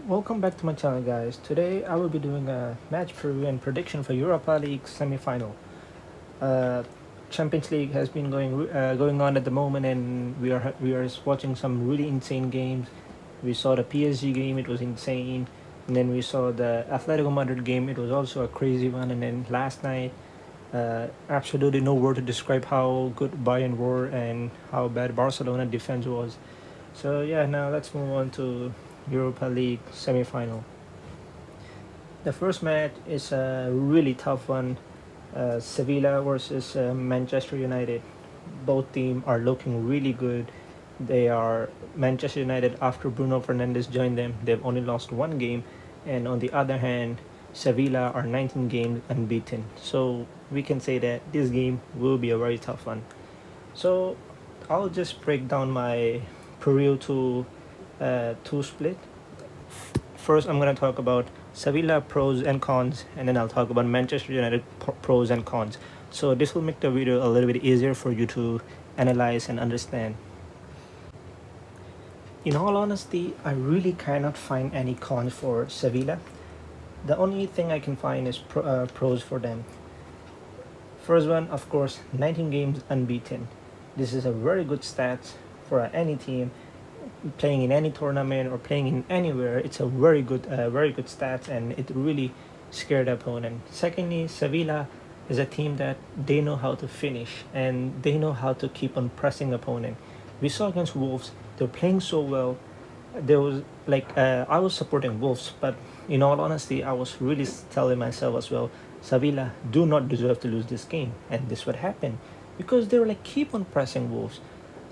Welcome back to my channel, guys. Today I will be doing a match preview and prediction for Europa League semi-final. Uh, Champions League has been going on at the moment, and we are watching some really insane games. We saw the PSG game; it was insane, and then we saw the Atletico Madrid game; it was also a crazy one. And then last night, absolutely no word to describe how good Bayern were and how bad Barcelona defense was. So yeah, now let's move on to Europa League semi-final. The first match is a really tough one. Sevilla versus Manchester United. Both teams are looking really good. They are Manchester United after Bruno Fernandes joined them. They've only lost one game, and on the other hand, Sevilla are 19 games unbeaten. So we can say that this game will be a very tough one. So I'll just break down my preview to two split. First, I'm going to talk about Sevilla pros and cons, and then I'll talk about Manchester United pros and cons. So this will make the video a little bit easier for you to analyze and understand. In all honesty, I really cannot find any cons for Sevilla. The only thing I can find is pros for them. First one, of course, 19 games unbeaten. This is a very good stat for any team playing in any tournament or playing in anywhere. It's a very good stats, and it really scared the opponent. Secondly, Sevilla is a team that they know how to finish and they know how to keep on pressing opponent. We saw against Wolves, they're playing so well. There was I was supporting Wolves, but in all honesty, I was really telling myself as well, Sevilla do not deserve to lose this game, and this would happen because they were keep on pressing Wolves,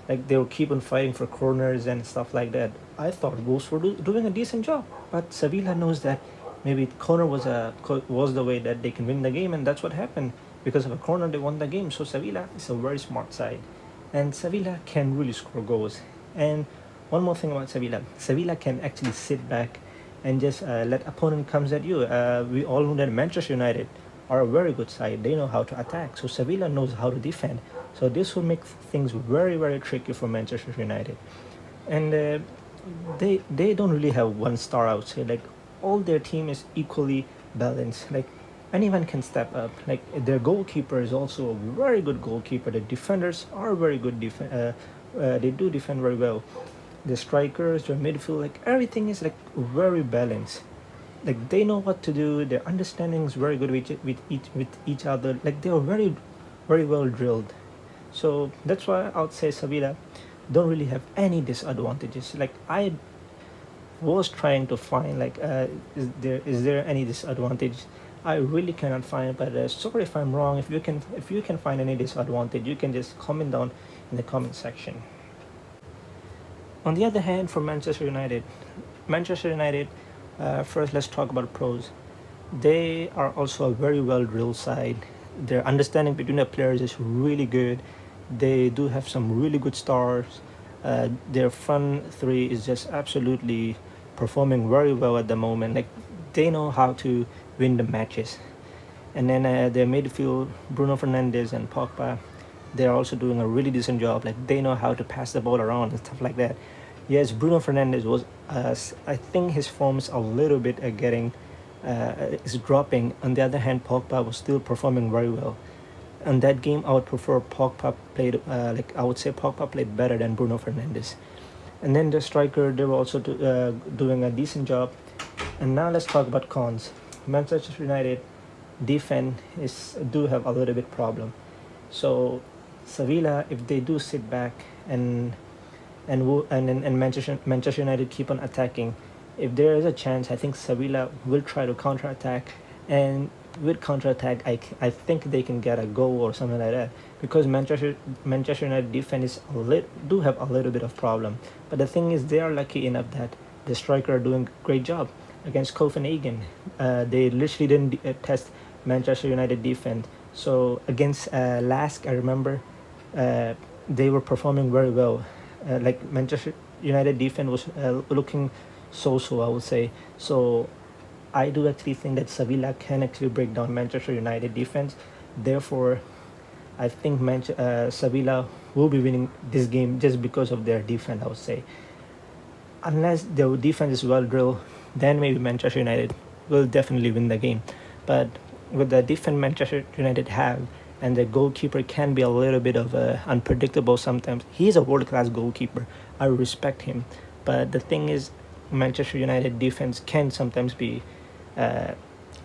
they will keep on fighting for corners and stuff like that. I thought Wolves were doing a decent job, but Sevilla knows that maybe corner was the way that they can win the game, and that's what happened. Because of a corner, they won the game. So Sevilla is a very smart side, and Sevilla can really score goals. And one more thing about Sevilla: Sevilla can actually sit back and just let opponent comes at you. We all know that Manchester United are a very good side. They know how to attack. So Sevilla knows how to defend. So this will make things very tricky for Manchester United. And they don't really have one star, I would say. All their team is equally balanced. Anyone can step up. Their goalkeeper is also a very good goalkeeper. The defenders are very good. They do defend very well. The strikers, their midfield, everything is very balanced. They know what to do. Their understanding is very good with each other. They are very well drilled. So that's why I would say Sevilla don't really have any disadvantages. I was trying to find is there any disadvantage? I really cannot find, but sorry if I'm wrong. If you can find any disadvantage, you can just comment down in the comment section. On the other hand, for Manchester United, first let's talk about pros. They are also a very well drilled side. Their understanding between the players is really good. They do have some really good stars. Their front three is just absolutely performing very well at the moment. They know how to win the matches. And then their midfield, Bruno Fernandes and Pogba, they're also doing a really decent job. They know how to pass the ball around and stuff like that. Yes, Bruno Fernandes was, I think his form's a little bit is dropping. On the other hand, Pogba was still performing very well. In that game, I would prefer Pogba played. I would say Pogba played better than Bruno Fernandes. And then the striker, they were also doing a decent job. And now let's talk about cons. Manchester United defense do have a little bit problem. So Sevilla, if they do sit back and Manchester United keep on attacking, if there is a chance, I think Sevilla will try to counter-attack, and with counter-attack, I think they can get a goal or something like that, because Manchester United defense do have a little bit of problem. But the thing is, they are lucky enough that the striker are doing a great job against Copenhagen. They literally didn't test Manchester United defense. So against Lask, I remember they were performing very well. Manchester United defense was looking so I would say. So I do actually think that Sevilla can actually break down Manchester United defense. Therefore, I think Sevilla will be winning this game just because of their defense, I would say. Unless their defense is well drilled, then maybe Manchester United will definitely win the game. But with the defense Manchester United have, and the goalkeeper can be a little bit of unpredictable sometimes. He's a world-class goalkeeper. I respect him, but the thing is, Manchester United defense can sometimes be, I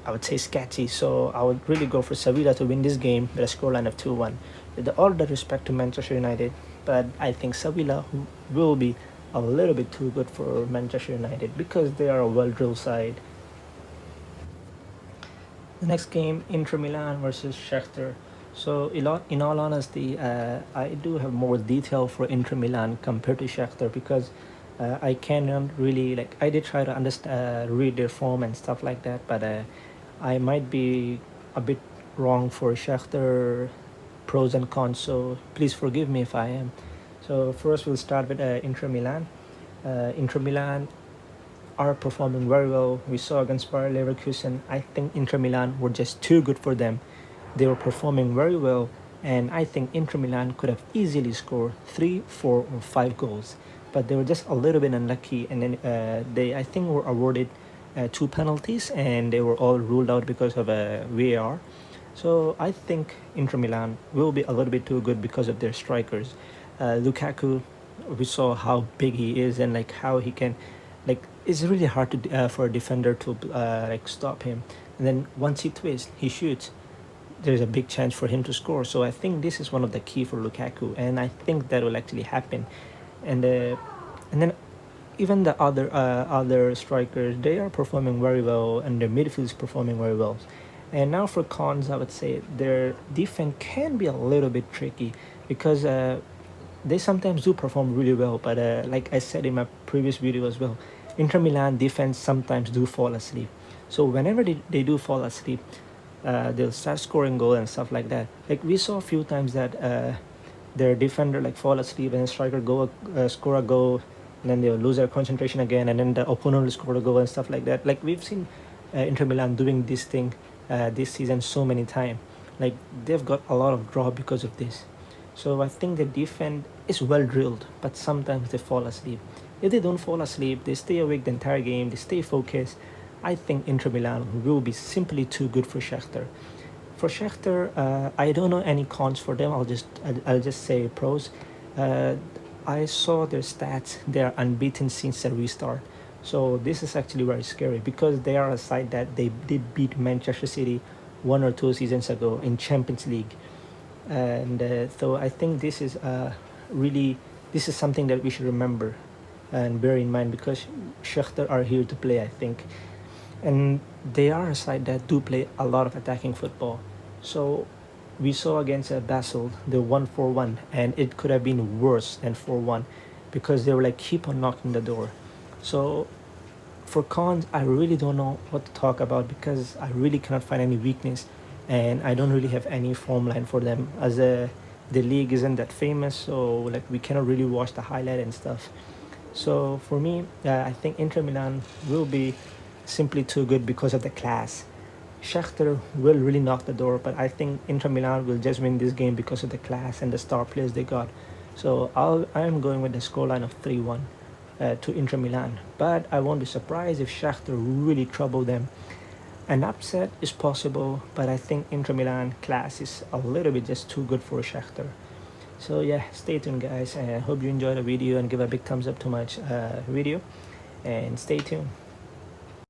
would say, sketchy. So I would really go for Sevilla to win this game with a scoreline of 2-1. With all the respect to Manchester United, but I think Sevilla will be a little bit too good for Manchester United because they are a well-drilled side. The next game, Inter Milan versus Shakhtar. So, in all honesty, I do have more detail for Inter Milan compared to Shakhtar because I cannot really like. I did try to understand, read their form and stuff like that, but I might be a bit wrong for Shakhtar pros and cons. So please forgive me if I am. So first, we'll start with Inter Milan. Inter Milan are performing very well. We saw against Bayer Leverkusen. I think Inter Milan were just too good for them. They were performing very well, and I think Inter Milan could have easily scored 3, 4, or 5 goals, but they were just a little bit unlucky. And then they, I think, were awarded 2 penalties, and they were all ruled out because of a VAR. So I think Inter Milan will be a little bit too good because of their strikers. Lukaku, we saw how big he is and like how he can, like it's really hard to for a defender to like stop him. And then once he twists, he shoots. There's a big chance for him to score. So I think this is one of the key for Lukaku, and I think that will actually happen. And then even the other strikers, they are performing very well, and their midfield is performing very well. And now for cons, I would say their defense can be a little bit tricky because they sometimes do perform really well, but like I said in my previous video as well, Inter Milan defense sometimes do fall asleep. So whenever they do fall asleep, they'll start scoring goal and stuff like that. Like we saw a few times that their defender like fall asleep and the striker go score a goal, and then they'll lose their concentration again, and then the opponent will score a goal and stuff like that. Like we've seen Inter Milan doing this thing this season so many times. Like they've got a lot of draw because of this. So I think the defense is well drilled, but sometimes they fall asleep. If they don't fall asleep, they stay awake the entire game, they stay focused. I think Inter Milan will be simply too good for Shakhtar. For Shakhtar, I don't know any cons for them. I'll just say pros. I saw their stats. They are unbeaten since the restart. So this is actually very scary because they are a side that they did beat Manchester City 1 or 2 seasons ago in Champions League. And so I think this is this is something that we should remember and bear in mind because Shakhtar are here to play, I think. And they are a side that do play a lot of attacking football. So we saw against Basel, they won 4-1, and it could have been worse than 4-1 because they were like keep on knocking the door. So for cons, I really don't know what to talk about because I really cannot find any weakness, and I don't really have any form line for them as the league isn't that famous, so like we cannot really watch the highlight and stuff. So for me, I think Inter Milan will be simply too good because of the class. Shakhtar will really knock the door, but I think Inter Milan will just win this game because of the class and the star players they got. So I am going with the scoreline of 3-1 to Inter Milan, but I won't be surprised if Shakhtar really trouble them. An upset is possible, but I think Inter Milan class is a little bit just too good for Shakhtar. So yeah, stay tuned guys, and I hope you enjoyed the video and give a big thumbs up to my video, and stay tuned.